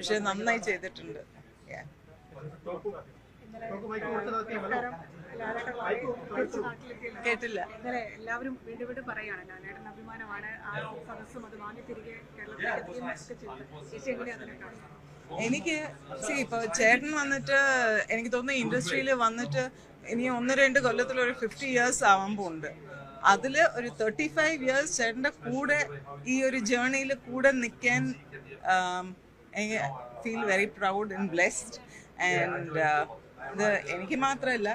പക്ഷെ നന്നായി ചെയ്തിട്ടുണ്ട്. കേട്ടില്ല. എല്ലാവരും വീണ്ടും വീണ്ടും പറയാണ് ലാലേട്ടൻ അഭിമാനമാണ്, ആ സദസ്സും അത് വാങ്ങി തിരികെ എനിക്ക് ഇപ്പൊ ചേട്ടൻ വന്നിട്ട് എനിക്ക് തോന്നുന്നു ഇൻഡസ്ട്രിയിൽ വന്നിട്ട് ഇനി 1-2 കൊല്ലത്തിൽ ഒരു 50 years ആവുമ്പോൾ ഉണ്ട്. അതിൽ ഒരു 35 years ചേട്ടൻ്റെ കൂടെ ഈ ഒരു ജേർണിയിൽ കൂടെ നിൽക്കാൻ feel very proud and blessed. And ഇത് എനിക്ക് മാത്രമല്ല,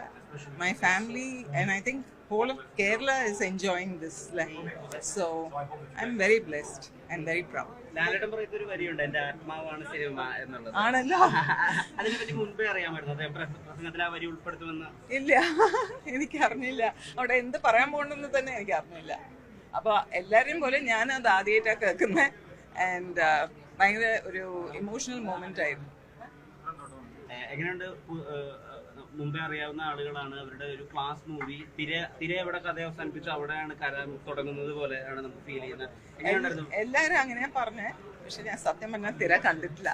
my family and I think whole of Kerala is enjoying this life. So I'm very blessed and very proud. ലാലേട്ടൻ പറയുന്ന ഒരു വരിയുണ്ട്, എന്റെ ആത്മാവാണ് സിനിമ എന്നുള്ളത്. ആണല്ലോ. അതിനെപ്പറ്റി മുൻപേ അറിയാമായിരുന്നു പ്രസംഗത്തിൽ ആ വരി ഉൾപ്പെടുത്തുമെന്ന്? ഇല്ല, എനിക്ക് അറിഞ്ഞില്ല. അവിടെ എന്ത് പറയാൻ പോകണമെന്ന് തന്നെ എനിക്ക് അറിഞ്ഞില്ല. അപ്പൊ എല്ലാവരെയും പോലെ ഞാൻ അത് ആദ്യമായിട്ടാണ് കേൾക്കുന്നത്. ആൻഡ് ഭയങ്കര ഒരു ഇമോഷണൽ മൊമെന്റ് ആയിരുന്നു. എങ്ങനെയുണ്ട്? മുമ്പേ അറിയാവുന്ന ആളുകളാണ്, അവരുടെ ഒരു ക്ലാസ് മൂവി തിരെ എവിടെ കഥ അവസാനിപ്പിച്ചു അവിടെയാണ് കഥ തുടങ്ങുന്നത് പോലെയാണ് നമുക്ക് ഫീൽ ചെയ്യുന്നത്. എല്ലാരും അങ്ങനെയാ പറഞ്ഞേ, പക്ഷെ ഞാൻ സത്യം പറഞ്ഞാൽ തിര കണ്ടിട്ടില്ല,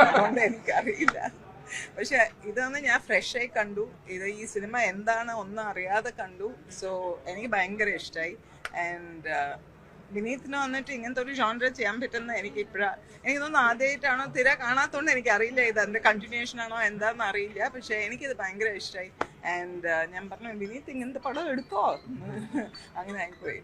അതുകൊണ്ട് എനിക്കറിയില്ല. പക്ഷെ ഇതൊന്ന് ഞാൻ ഫ്രഷ് ആയി കണ്ടു. ഇത് ഈ സിനിമ എന്താണ് ഒന്നും അറിയാതെ കണ്ടു. സോ എനിക്ക് ഭയങ്കര ഇഷ്ടമായി. ആൻഡ് വിനീതിന് വന്നിട്ട് ഇങ്ങനത്തെ ഒരു ജോൺറ ചെയ്യാൻ പറ്റുന്ന എനിക്ക് തോന്നുന്നു ആദ്യമായിട്ടാണോ. തിര കാണാത്തതുകൊണ്ട് എനിക്കറിയില്ല ഇത് അതിൻ്റെ കണ്ടിന്യൂഷൻ ആണോ എന്താണെന്ന് അറിയില്ല. പക്ഷെ എനിക്കിത് ഭയങ്കര ഇഷ്ടമായി. ആൻഡ് ഞാൻ പറഞ്ഞു, വിനീത് ഇങ്ങനത്തെ പടം എടുക്കോ, അങ്ങനെ ആയിപ്പോയി.